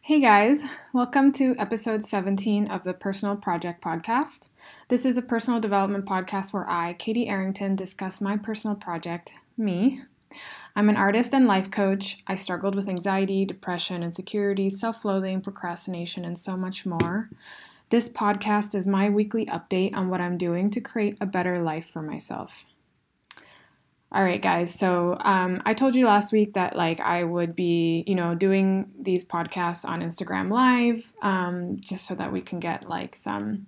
Hey guys, welcome to episode 17 of the Personal Project Podcast. This is a personal development podcast where I, katyarrington, discuss my personal project, me. I'm an artist and life coach. I struggled with anxiety, depression, insecurity, self-loathing, procrastination, and so much more. This podcast is my weekly update on what I'm doing to create a better life for myself. All right, guys. So I told you last week that I would be, doing these podcasts on Instagram Live, just so that we can get some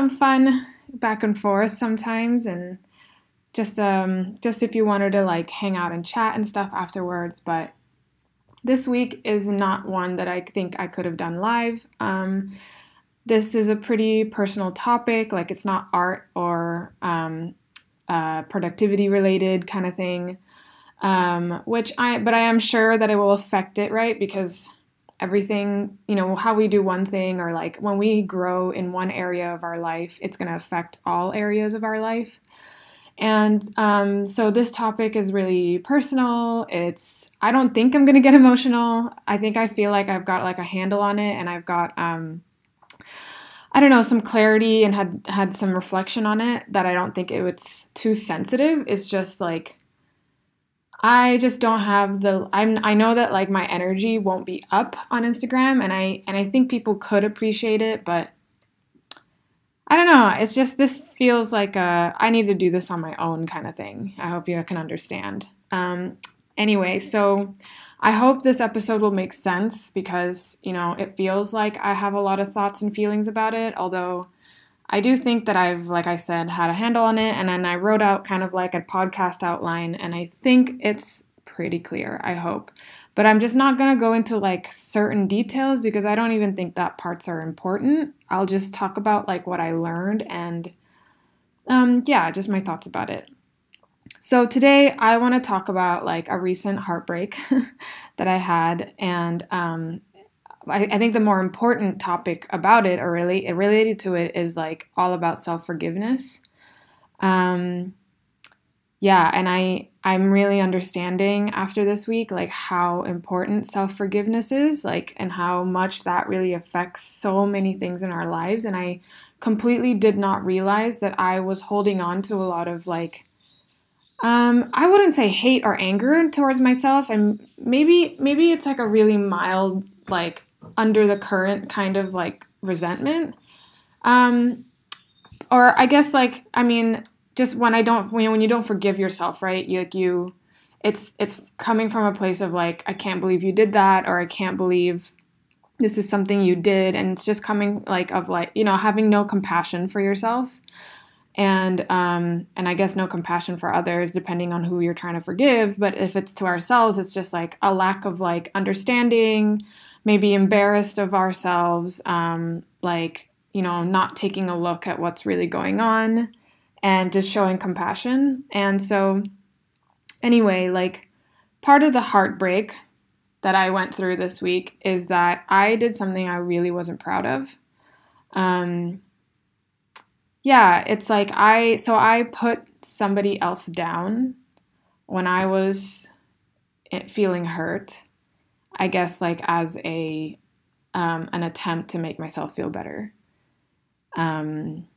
fun back and forth sometimes, and just if you wanted to hang out and chat and stuff afterwards. But this week is not one that I think I could have done live. This is a pretty personal topic. It's not art or productivity related kind of thing, but I am sure that it will affect it, right? Because everything, how we do one thing, or when we grow in one area of our life, it's going to affect all areas of our life. And so this topic is really personal. I don't think I'm going to get emotional. I feel like I've got a handle on it, and I've got some clarity and had some reflection on it, that I don't think it's too sensitive. It's just I just don't have I know that my energy won't be up on Instagram, and I think people could appreciate it, but I don't know. It's just, this feels like I need to do this on my own kind of thing. I hope you can understand. Anyway, so I hope this episode will make sense, because, it feels like I have a lot of thoughts and feelings about it, although I do think that I've, like I said, had a handle on it, and then I wrote out kind of a podcast outline, and I think it's pretty clear, I hope. But I'm just not going to go into certain details, because I don't even think that parts are important. I'll just talk about what I learned, and just my thoughts about it. So today I want to talk about a recent heartbreak that I had, and I think the more important topic about it, or related to it, is all about self-forgiveness. And I'm really understanding after this week how important self-forgiveness is, and how much that really affects so many things in our lives. And I completely did not realize that I was holding on to a lot of I wouldn't say hate or anger towards myself, and maybe it's a really mild under the current kind of resentment, or I guess just when you don't forgive yourself, right? It's coming from a place of I can't believe you did that, or I can't believe this is something you did, and it's just coming having no compassion for yourself. And I guess no compassion for others, depending on who you're trying to forgive. But if it's to ourselves, it's just a lack of understanding, maybe embarrassed of ourselves, not taking a look at what's really going on, and just showing compassion. And so anyway, part of the heartbreak that I went through this week is that I did something I really wasn't proud of. It's I put somebody else down when I was feeling hurt, I guess as an attempt to make myself feel better. And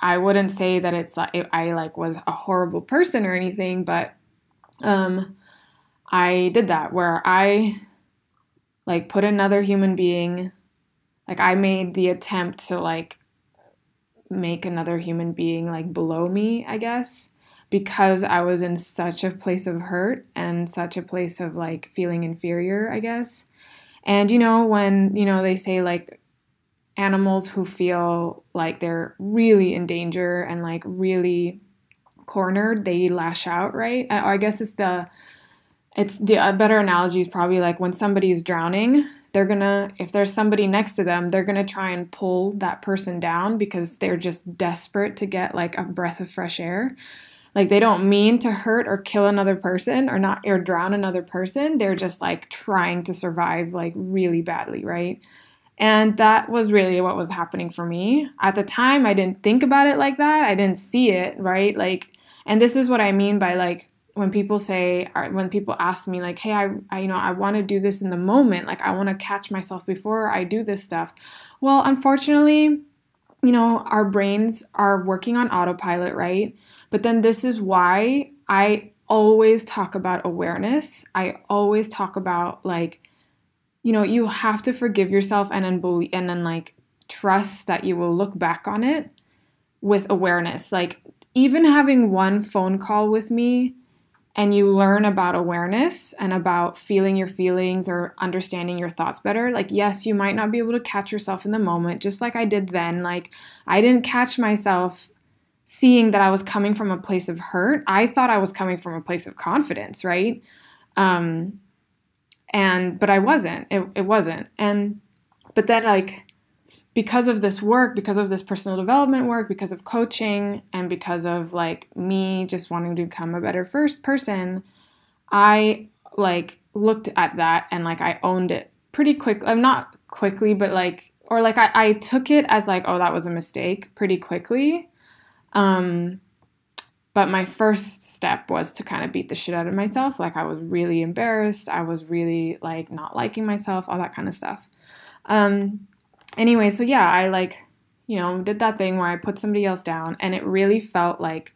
I wouldn't say that it's I was a horrible person or anything, but I did that, where I put another human being, I made the attempt to make another human being below me, I guess, because I was in such a place of hurt and such a place of feeling inferior, I guess. And when they say animals who feel they're really in danger and really cornered, they lash out, right? I guess a better analogy is probably when somebody's drowning, if there's somebody next to them, they're gonna try and pull that person down, because they're just desperate to get a breath of fresh air. They don't mean to hurt or kill another person, or drown another person. They're just trying to survive really badly, right? And that was really what was happening for me. At the time, I didn't think about it like that. I didn't see it, right? And this is what I mean by when people say, or when people ask me like, hey, I want to do this in the moment. Like, I want to catch myself before I do this stuff. Well, unfortunately, our brains are working on autopilot, right? But then this is why I always talk about awareness. I always talk about like, you have to forgive yourself and then like trust that you will look back on it with awareness. Like, even having one phone call with me and you learn about awareness and about feeling your feelings or understanding your thoughts better, like, yes, you might not be able to catch yourself in the moment, just like I did then. Like, I didn't catch myself seeing that I was coming from a place of hurt. I thought I was coming from a place of confidence, right? But I wasn't. It wasn't. But then, like, because of this work, because of this personal development work, because of coaching, and because of like me just wanting to become a better first person, I like looked at that and like I owned it pretty quick. I'm not quickly, but like, or like I took it as like, oh, that was a mistake pretty quickly. But my first step was to kind of beat the shit out of myself. Like, I was really embarrassed. I was really like not liking myself, all that kind of stuff. Anyway, so yeah, I like, did that thing where I put somebody else down, and it really felt like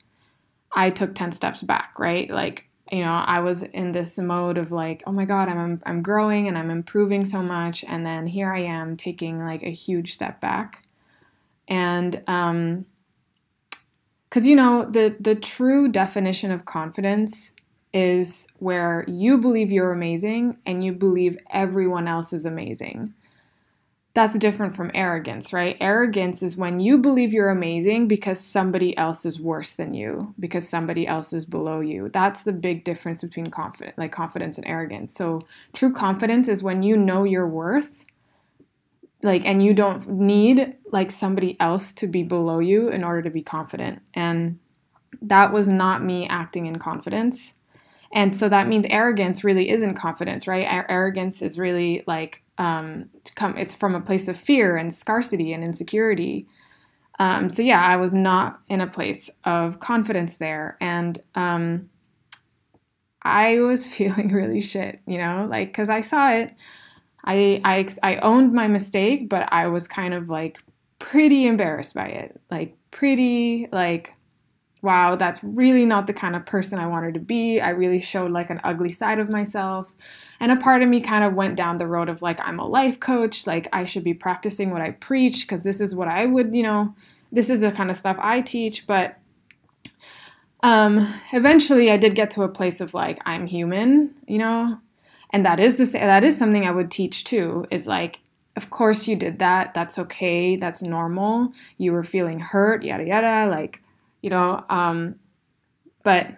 I took 10 steps back, right? Like, I was in this mode of like, oh my God, I'm growing and I'm improving so much. And then here I am taking like a huge step back. And, cause the true definition of confidence is where you believe you're amazing and you believe everyone else is amazing. That's different from arrogance, right? Arrogance is when you believe you're amazing because somebody else is worse than you, because somebody else is below you. That's the big difference between confidence and arrogance. So true confidence is when you know your worth, like, and you don't need like somebody else to be below you in order to be confident. And that was not me acting in confidence. And so that means arrogance really isn't confidence, right? Arrogance is really like, it's from a place of fear and scarcity and insecurity. So yeah, I was not in a place of confidence there. And I was feeling really shit, like, because I saw it. I owned my mistake, but I was kind of like pretty embarrassed by it. Like, pretty like, wow, that's really not the kind of person I wanted to be. I really showed like an ugly side of myself. And a part of me kind of went down the road of like, I'm a life coach. Like, I should be practicing what I preach because this is what I would, this is the kind of stuff I teach. But eventually I did get to a place of like, I'm human, and that is something I would teach too, is like, of course you did that. That's okay. That's normal. You were feeling hurt, yada, yada, like, but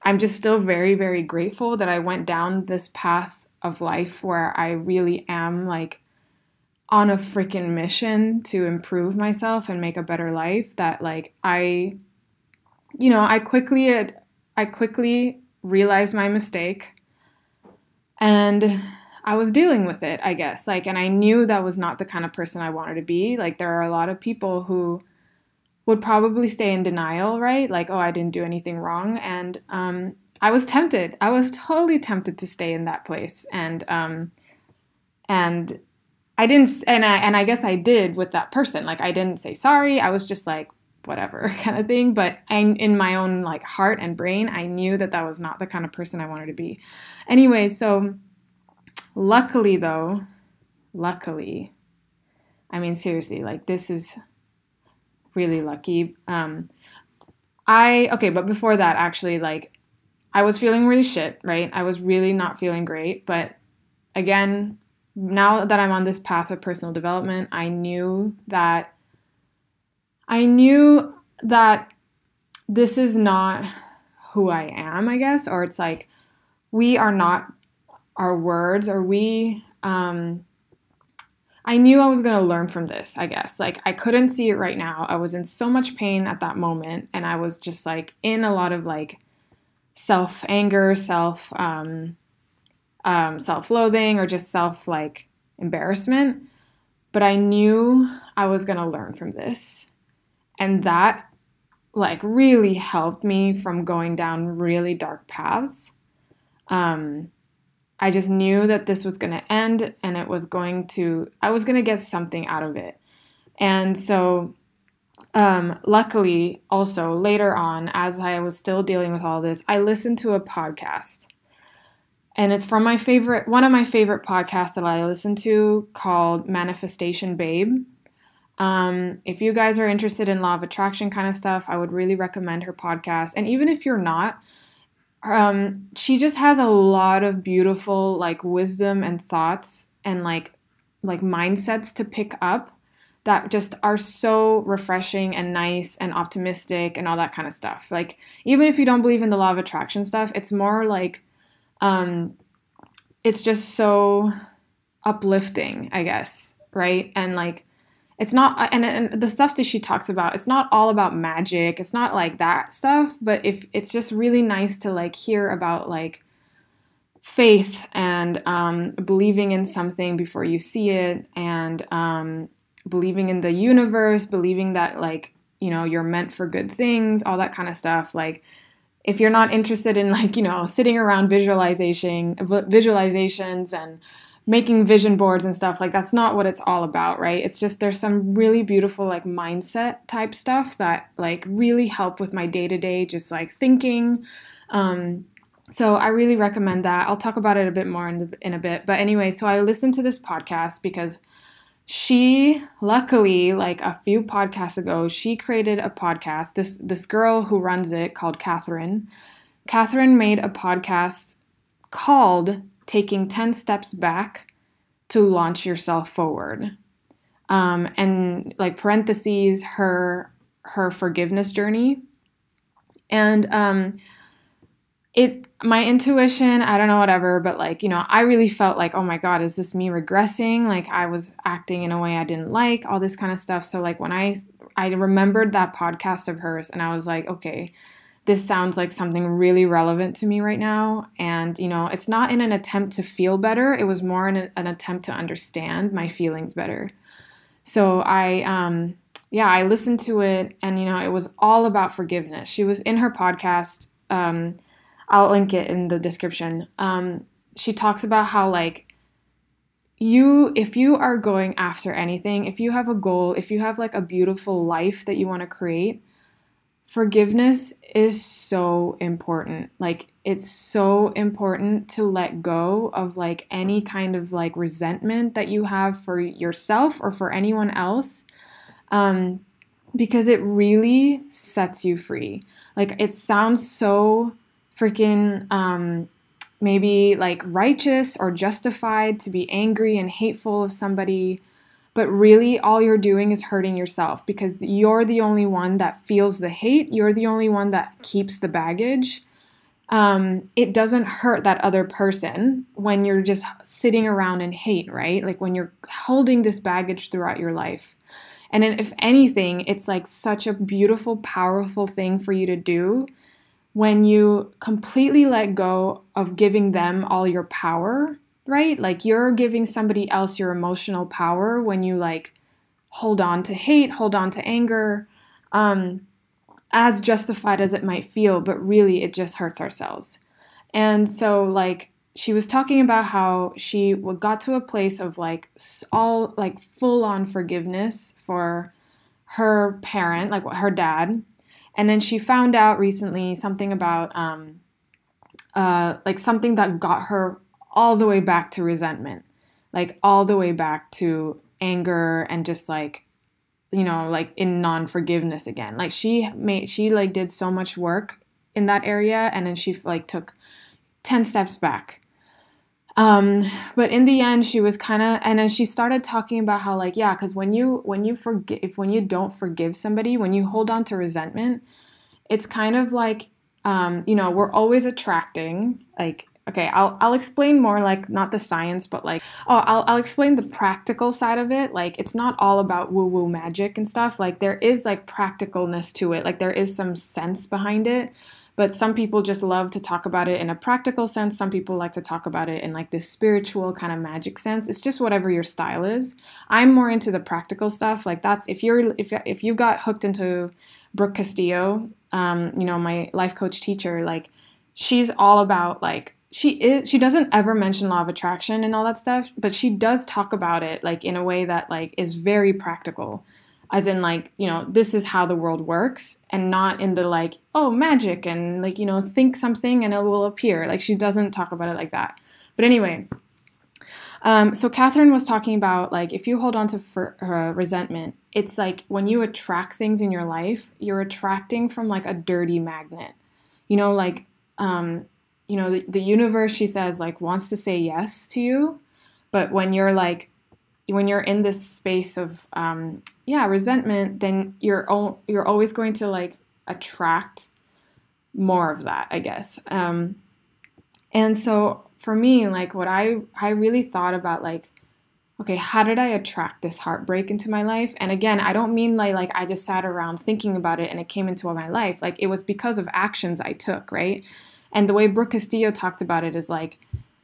I'm just still very, very grateful that I went down this path of life where I really am like on a freaking mission to improve myself and make a better life. That like I quickly realized my mistake and I was dealing with it, I guess. Like, and I knew that was not the kind of person I wanted to be. Like, there are a lot of people who would probably stay in denial, right? Like, oh, I didn't do anything wrong. And I was tempted. I was totally tempted to stay in that place. And I didn't, and I guess I did with that person. Like, I didn't say sorry. I was just like, whatever kind of thing. But in my own like heart and brain, I knew that was not the kind of person I wanted to be. Anyway, so luckily, I mean, seriously, like, this is really lucky. But before that, actually, like, I was feeling really shit, right? I was really not feeling great. But again, now that I'm on this path of personal development, I knew that this is not who I am, I guess, or it's like, we are not our words, or I knew I was going to learn from this, I guess. Like, I couldn't see it right now. I was in so much pain at that moment, and I was just like in a lot of like self-anger, self-loathing, or just self like embarrassment. But I knew I was going to learn from this. And that like really helped me from going down really dark paths. I just knew that this was going to end and I was going to get something out of it. And so, luckily also later on, as I was still dealing with all this, I listened to a podcast, and it's from one of my favorite podcasts that I listen to, called Manifestation Babe. If you guys are interested in law of attraction kind of stuff, I would really recommend her podcast. And even if you're not, she just has a lot of beautiful like wisdom and thoughts and like mindsets to pick up that just are so refreshing and nice and optimistic and all that kind of stuff. Like, even if you don't believe in the law of attraction stuff, it's more like, it's just so uplifting, I guess, right? And like, it's not, and the stuff that she talks about, it's not all about magic. It's not like that stuff, but if it's just really nice to like hear about like faith and believing in something before you see it, and believing in the universe, believing that like, you know, you're meant for good things, all that kind of stuff. Like, if you're not interested in like, you know, sitting around visualizations and making vision boards and stuff, like that's not what it's all about, right? It's just there's some really beautiful like mindset type stuff that like really help with my day-to-day just like thinking. So I really recommend that. I'll talk about it a bit more in a bit. But anyway, so I listened to this podcast because she, luckily, like a few podcasts ago, she created a podcast. This girl who runs it, called Catherine. Catherine made a podcast called Taking 10 Steps Back to Launch Yourself Forward. And like parentheses, her forgiveness journey. And my intuition, I don't know, whatever, but like, you know, I really felt like, oh my God, is this me regressing? Like I was acting in a way I didn't like, all this kind of stuff. So like when I remembered that podcast of hers, and I was like, okay, this sounds like something really relevant to me right now. And, you know, it's not in an attempt to feel better. It was more in an attempt to understand my feelings better. So I listened to it, and, you know, it was all about forgiveness. She was in her podcast, I'll link it in the description. She talks about how like if you are going after anything, if you have a goal, if you have like a beautiful life that you want to create, forgiveness is so important. Like it's so important to let go of like any kind of like resentment that you have for yourself or for anyone else. Because it really sets you free. Like it sounds so freaking maybe like righteous or justified to be angry and hateful of somebody, but really all you're doing is hurting yourself, because you're the only one that feels the hate. You're the only one that keeps the baggage. It doesn't hurt that other person when you're just sitting around in hate, right? Like when you're holding this baggage throughout your life. And then if anything, it's like such a beautiful, powerful thing for you to do when you completely let go of giving them all your power, right? Like you're giving somebody else your emotional power when you like hold on to hate, hold on to anger, as justified as it might feel, but really it just hurts ourselves. And so like she was talking about how she got to a place of like all like full on forgiveness for her parent, like her dad. And then she found out recently something about like something that got her all the way back to resentment, like all the way back to anger and just like, you know, like in non-forgiveness again. Like she like did so much work in that area, and then she like took 10 steps back. But in the end, she was kind of, and then she started talking about how like, yeah, because when you don't forgive somebody, when you hold on to resentment, it's kind of like, you know, we're always attracting like, okay, I'll explain more like not the science, but like, I'll explain the practical side of it. Like it's not all about woo-woo magic and stuff. Like there is like practicalness to it. Like there is some sense behind it. But some people just love to talk about it in a practical sense. Some people like to talk about it in like this spiritual kind of magic sense. It's just whatever your style is. I'm more into the practical stuff. Like that's if you got hooked into Brooke Castillo, my life coach teacher, like she's all about like she doesn't ever mention law of attraction and all that stuff, but she does talk about it like in a way that like is very practical. As in like, this is how the world works, and not in the like, oh, magic and like, think something and it will appear. Like she doesn't talk about it like that. But anyway, so Catherine was talking about like if you hold on to resentment, it's like when you attract things in your life, you're attracting from like a dirty magnet. The universe, she says, like wants to say yes to you, but when you're in this space of resentment, then you're always going to like attract more of that, I guess. And so for me, like what I really thought about, like, okay, how did I attract this heartbreak into my life? And again, I don't mean like I just sat around thinking about it and it came into my life. Like it was because of actions I took, right? And the way Brooke Castillo talks about it is like,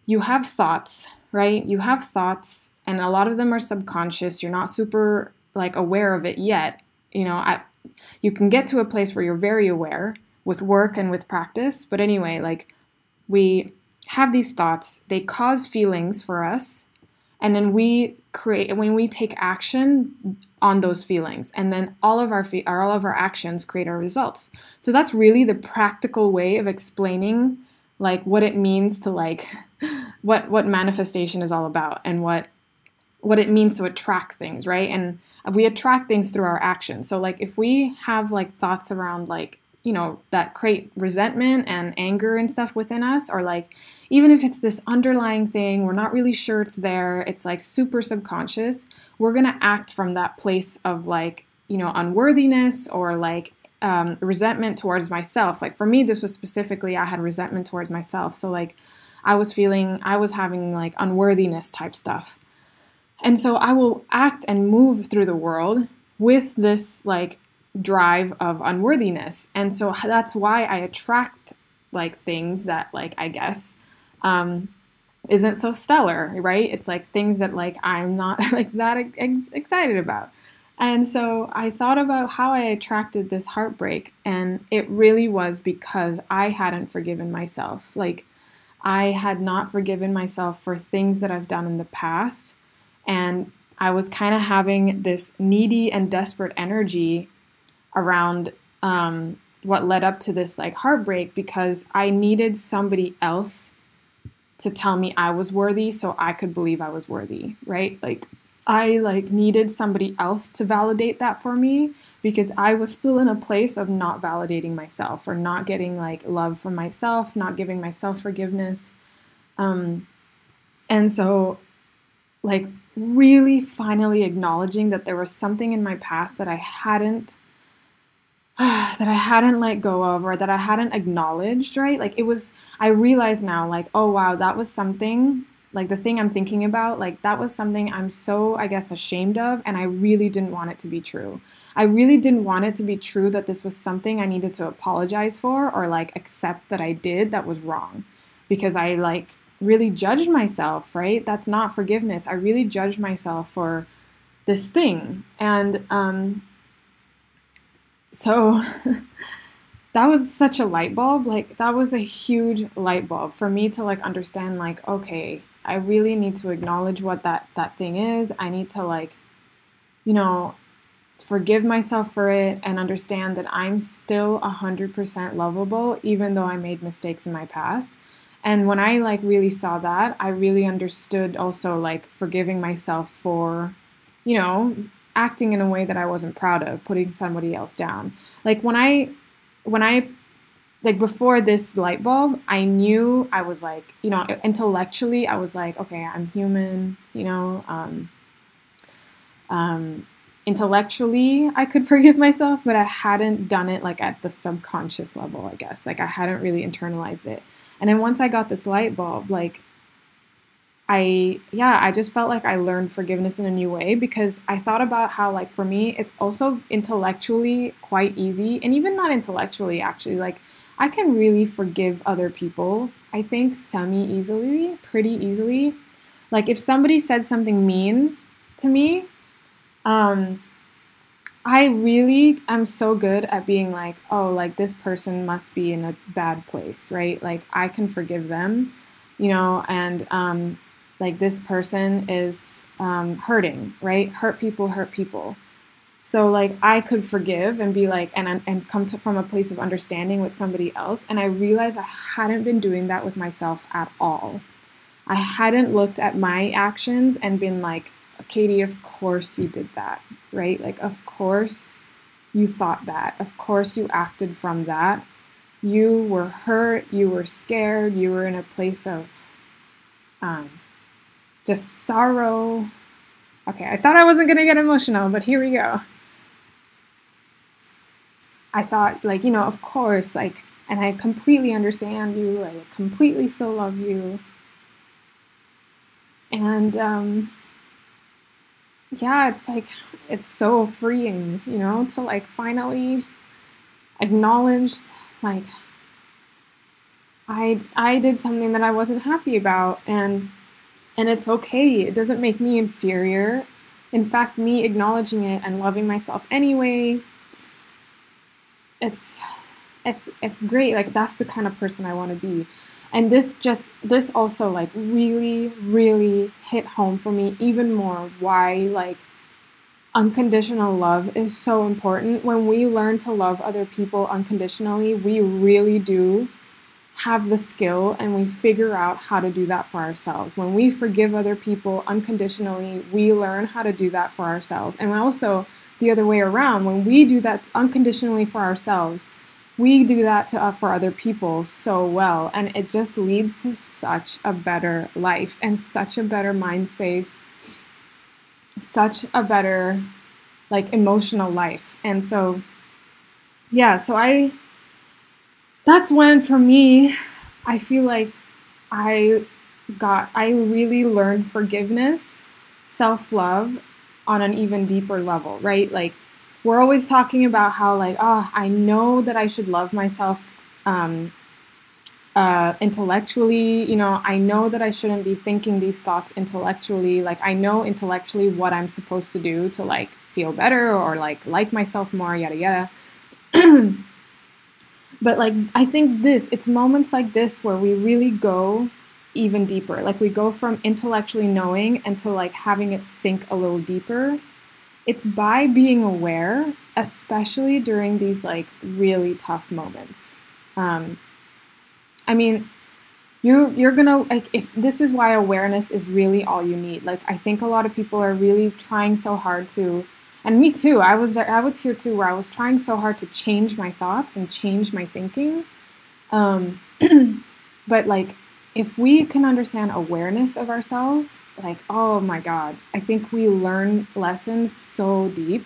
you have thoughts, right? You have thoughts, and a lot of them are subconscious. You're not super like aware of it yet. You can get to a place where you're very aware with work and with practice. But anyway, like we have these thoughts, they cause feelings for us. And then when we take action on those feelings, and then all of our actions create our results. So that's really the practical way of explaining like what it means to like what manifestation is all about, and what it means to attract things, right? And we attract things through our actions. So like if we have like thoughts around like, that create resentment and anger and stuff within us, or like even if it's this underlying thing, we're not really sure it's there, it's like super subconscious, we're going to act from that place of like, unworthiness or like resentment towards myself. Like for me, this was specifically, I had resentment towards myself. So like I was having like unworthiness type stuff. And so I will act and move through the world with this like drive of unworthiness. And so that's why I attract like things that like, I guess, isn't so stellar, right? It's like things that like I'm not like that excited about. And so I thought about how I attracted this heartbreak, and it really was because I hadn't forgiven myself. Like I had not forgiven myself for things that I've done in the past. And I was kind of having this needy and desperate energy around what led up to this like heartbreak, because I needed somebody else to tell me I was worthy so I could believe I was worthy, right? Like I like needed somebody else to validate that for me, because I was still in a place of not validating myself, or not getting like love from myself, not giving myself forgiveness. And so like really finally acknowledging that there was something in my past that I hadn't let go of, or that I hadn't acknowledged, right? Like I realize now, like, oh wow, that was something, like the thing I'm thinking about, like that was something I'm so, I guess, ashamed of, and I really didn't want it to be true. I really didn't want it to be true that this was something I needed to apologize for, or like accept that I did that was wrong, because I like really judged myself, right? That's not forgiveness. I really judged myself for this thing. And so that was such a light bulb. Like that was a huge light bulb for me to like understand, like, okay, I really need to acknowledge what that thing is. I need to like, forgive myself for it, and understand that I'm still 100% lovable, even though I made mistakes in my past. And when I like really saw that, I really understood also like forgiving myself for, acting in a way that I wasn't proud of, putting somebody else down. Like when I like before this light bulb, I knew I was like, intellectually, I was like, okay, I'm human, intellectually, I could forgive myself, but I hadn't done it like at the subconscious level, I guess. Like I hadn't really internalized it. And then once I got this light bulb, like I just felt like I learned forgiveness in a new way, because I thought about how, like, for me, it's also intellectually quite easy, and even not intellectually, actually, like, I can really forgive other people, I think, semi-easily, pretty easily. Like if somebody said something mean to me, um, I really am so good at being like, oh, like this person must be in a bad place, right? Like I can forgive them, and like this person is hurting, right? Hurt people hurt people. So like I could forgive and be like, and come from a place of understanding with somebody else. And I realized I hadn't been doing that with myself at all. I hadn't looked at my actions and been like, Katie, of course you did that, right? Like, of course you thought that. Of course you acted from that. You were hurt. You were scared. You were in a place of just sorrow. Okay, I thought I wasn't going to get emotional, but here we go. I thought, like, of course, like, and I completely understand you. I completely still love you. And, yeah, it's like, it's so freeing, to like finally acknowledge, like, I did something that I wasn't happy about, and it's okay. It doesn't make me inferior. In fact, me acknowledging it and loving myself anyway, it's great. Like that's the kind of person I want to be. And this also like really, really hit home for me even more why like unconditional love is so important. When we learn to love other people unconditionally, we really do have the skill and we figure out how to do that for ourselves. When we forgive other people unconditionally, we learn how to do that for ourselves. And also the other way around, when we do that unconditionally for ourselves, we do that for other people so well. And it just leads to such a better life and such a better mind space, such a better like emotional life. And so, yeah, that's when for me, I feel like I really learned forgiveness, self-love on an even deeper level, right? Like we're always talking about how like, oh, I know that I should love myself intellectually, I know that I shouldn't be thinking these thoughts intellectually. Like I know intellectually what I'm supposed to do to like feel better or like myself more, yada yada. But like I think it's moments like this where we really go even deeper. Like we go from intellectually knowing and to like having it sink a little deeper. It's by being aware, especially during these like really tough moments. I mean, you're gonna like if this is why awareness is really all you need. Like I think a lot of people are really trying so hard to, and me too. I was here too, where I was trying so hard to change my thoughts and change my thinking. But like if we can understand awareness of ourselves, like oh my God, I think we learn lessons so deep.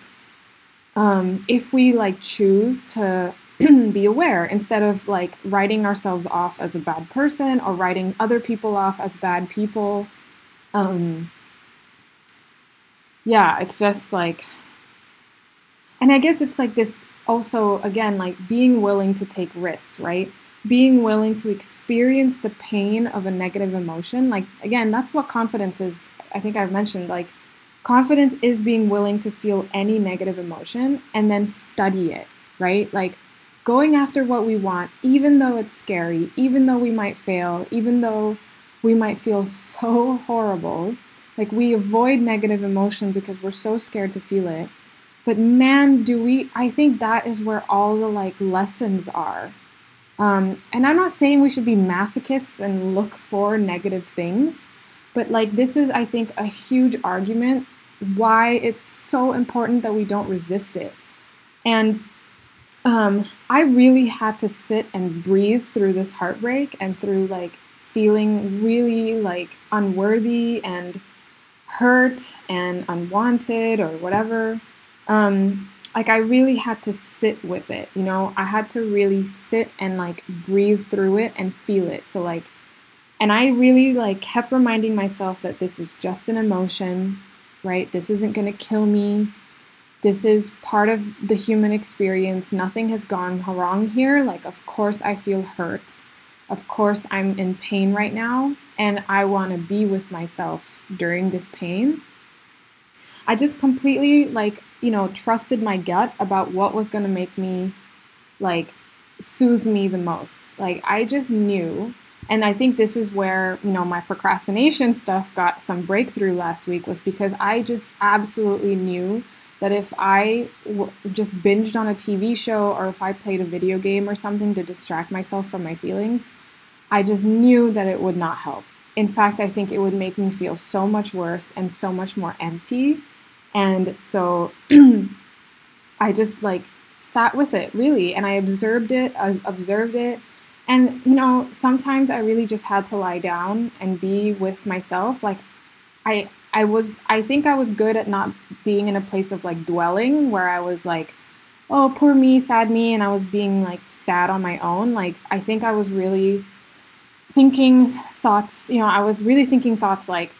If we like choose to be aware instead of like writing ourselves off as a bad person or writing other people off as bad people. Yeah, it's just like, and I guess it's like this also, again, like being willing to take risks, right? Being willing to experience the pain of a negative emotion. Like, again, that's what confidence is. I think I've mentioned, like, confidence is being willing to feel any negative emotion and then study it, right? Like, going after what we want, even though it's scary, even though we might fail, even though we might feel so horrible. Like, we avoid negative emotion because we're so scared to feel it. But man, I think that is where all the like lessons are. And I'm not saying we should be masochists and look for negative things, but like this is, I think, a huge argument why it's so important that we don't resist it. And I really had to sit and breathe through this heartbreak and through like feeling really like unworthy and hurt and unwanted or whatever. Like I really had to sit with it, I had to really sit and like breathe through it and feel it. So like, and I really like kept reminding myself that this is just an emotion, right? This isn't going to kill me. This is part of the human experience. Nothing has gone wrong here. Like, of course I feel hurt. Of course I'm in pain right now, and I want to be with myself during this pain. I just completely, like, trusted my gut about what was going to make me, like, soothe me the most. Like, I just knew. And I think this is where, my procrastination stuff got some breakthrough last week, was because I just absolutely knew that if I just binged on a TV show, or if I played a video game or something to distract myself from my feelings, I just knew that it would not help. In fact, I think it would make me feel so much worse and so much more empty. And so I just, like, sat with it, really, and I observed it. And, sometimes I really just had to lie down and be with myself. Like, I think I was good at not being in a place of, like, dwelling, where I was like, oh, poor me, sad me, and I was being, like, sad on my own. Like, I think I was really thinking thoughts, I was really thinking thoughts like,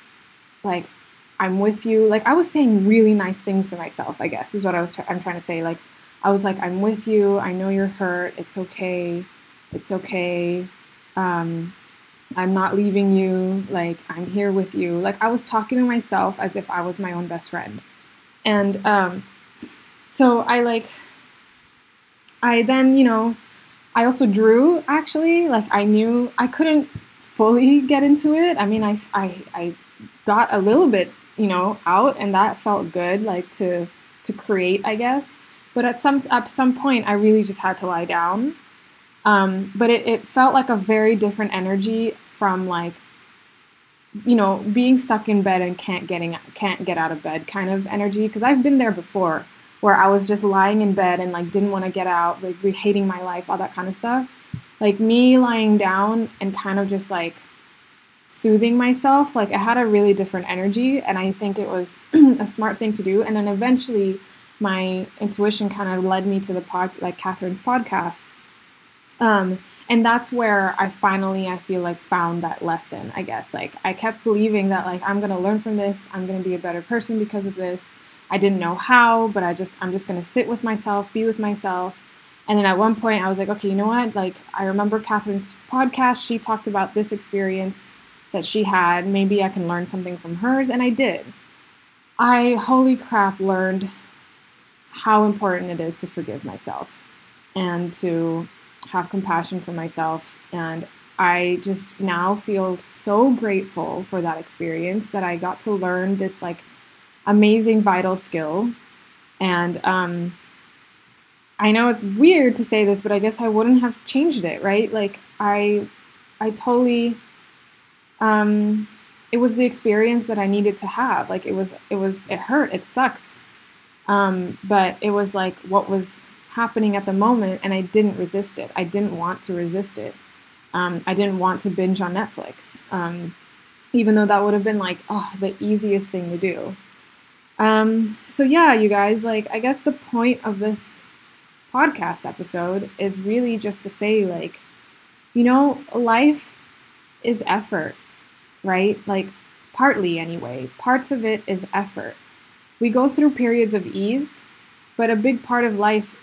I'm with you. Like, I was saying really nice things to myself, I guess, is what I'm trying to say. Like, I was like, I'm with you. I know you're hurt. It's okay. It's okay. I'm not leaving you. Like, I'm here with you. Like, I was talking to myself as if I was my own best friend. And so I then, I also drew, actually. Like, I knew I couldn't fully get into it. I mean, I got a little bit, out, and that felt good, like, to create, I guess. But at some point, I really just had to lie down. But it felt like a very different energy from, like, being stuck in bed and can't get out of bed kind of energy. Because I've been there before, where I was just lying in bed and, like, didn't want to get out, like, hating my life, all that kind of stuff. Like, me lying down and kind of just, like, soothing myself, like, it had a really different energy, and I think it was a smart thing to do. And then eventually my intuition kind of led me to Catherine's podcast. And that's where I feel like found that lesson, I guess. Like, I kept believing that, like, I'm going to learn from this. I'm going to be a better person because of this. I didn't know how, but I'm just going to sit with myself, be with myself. And then at one point I was like, okay, you know what? Like, I remember Catherine's podcast. She talked about this experience that she had. Maybe I can learn something from hers. And I did. I, holy crap, learned how important it is to forgive myself and to have compassion for myself. And I just now feel so grateful for that experience, that I got to learn this, like, amazing vital skill. And I know it's weird to say this, but I guess I wouldn't have changed it, right? Like, I totally, it was the experience that I needed to have. Like, it hurt, it sucks. But it was, like, what was happening at the moment, and I didn't resist it. I didn't want to resist it. I didn't want to binge on Netflix, even though that would have been, like, the easiest thing to do. So yeah, you guys, like, I guess the point of this podcast episode is really just to say, like, life is effort, right? Like, partly anyway, parts of it is effort. We go through periods of ease, but a big part of life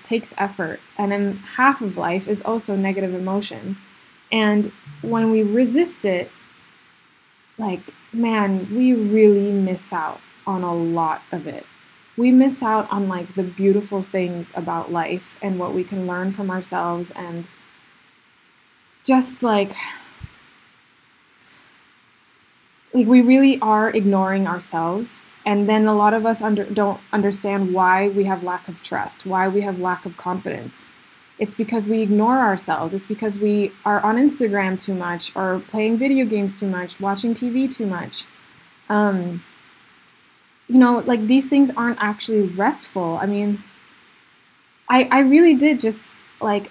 takes effort. And then half of life is also negative emotion. And when we resist it, like, man, we really miss out on a lot of it. We miss out on, like, the beautiful things about life and what we can learn from ourselves, and just, like we really are ignoring ourselves. And then a lot of us don't understand why we have lack of trust, why we have lack of confidence. It's because we ignore ourselves. It's because we are on Instagram too much, or playing video games too much, watching TV too much. Like, these things aren't actually restful. I mean, I really did just, like,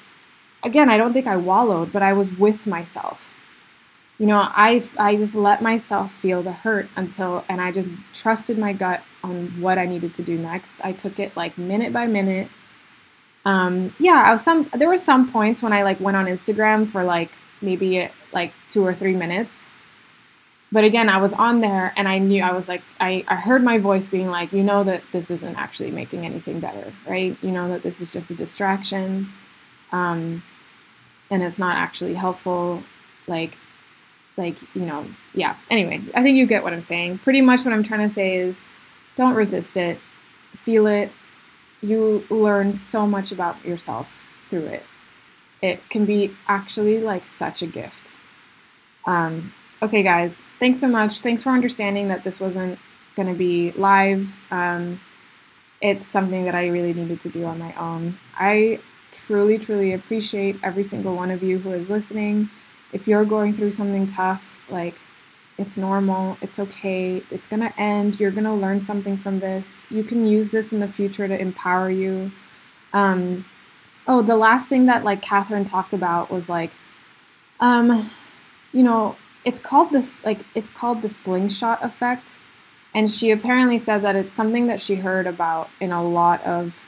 again, I don't think I wallowed, but I was with myself. I just let myself feel the hurt and I just trusted my gut on what I needed to do next. I took it, like, minute by minute. There were some points when I, like, went on Instagram for, like, maybe, like, 2 or 3 minutes. But again, I was on there and I knew, I was like, I heard my voice being like, you know that this isn't actually making anything better, right? You know that this is just a distraction, and it's not actually helpful. Like, yeah. Anyway, I think you get what I'm saying. Pretty much what I'm trying to say is don't resist it. Feel it. You learn so much about yourself through it. It can be actually like such a gift. Okay, guys, thanks so much. Thanks for understanding that this wasn't going to be live. It's something that I really needed to do on my own. I truly, truly appreciate every single one of you who is listening. If you're going through something tough, like, it's normal, it's okay, it's going to end, you're going to learn something from this. You can use this in the future to empower you. Oh, the last thing that like Catherine talked about was like, you know, it's called the slingshot effect. And she apparently said that it's something that she heard about in a lot of,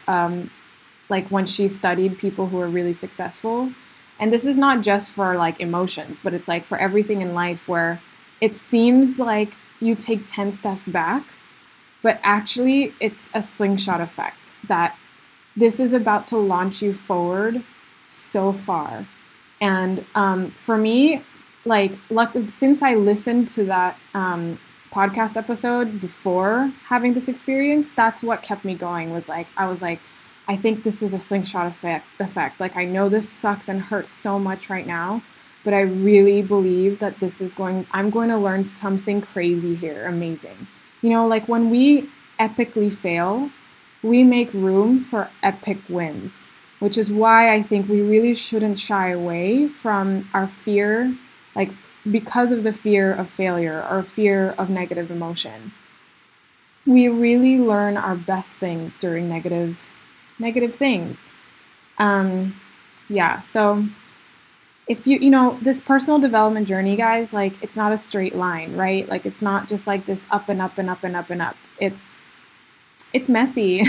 like when she studied people who are really successful. And this is not just for like emotions, but it's like for everything in life, where it seems like you take 10 steps back, but actually it's a slingshot effect, that this is about to launch you forward so far. And for me, like, since I listened to that podcast episode before having this experience, that's what kept me going. I was like, I think this is a slingshot effect. Like, I know this sucks and hurts so much right now, but I really believe that I'm going to learn something crazy here, amazing. You know, like when we epically fail, we make room for epic wins, which is why I think we really shouldn't shy away from our fear, like because of the fear of failure or fear of negative emotion. We really learn our best things during negative things. Yeah, so if you know, this personal development journey, guys, like, it's not a straight line, right? Like, it's not just like this up and up and up and up and up. It's messy.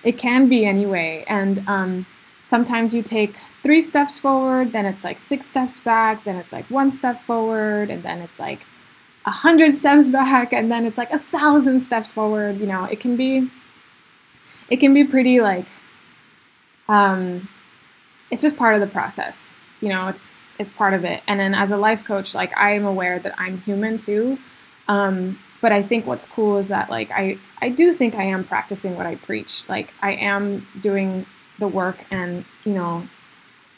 It can be anyway. And sometimes you take 3 steps forward, then it's like 6 steps back, then it's like 1 step forward, and then it's like 100 steps back, and then it's like 1,000 steps forward. You know, it can be pretty like, it's just part of the process. You know, it's part of it. And then as a life coach, like, I am aware that I'm human too. But I think what's cool is that, like, I do think I am practicing what I preach. Like, I am doing the work and, you know,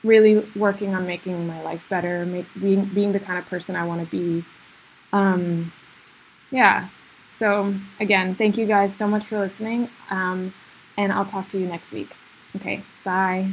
really working on making my life better, being the kind of person I want to be. Yeah. So again, thank you guys so much for listening. And I'll talk to you next week. Okay. Bye.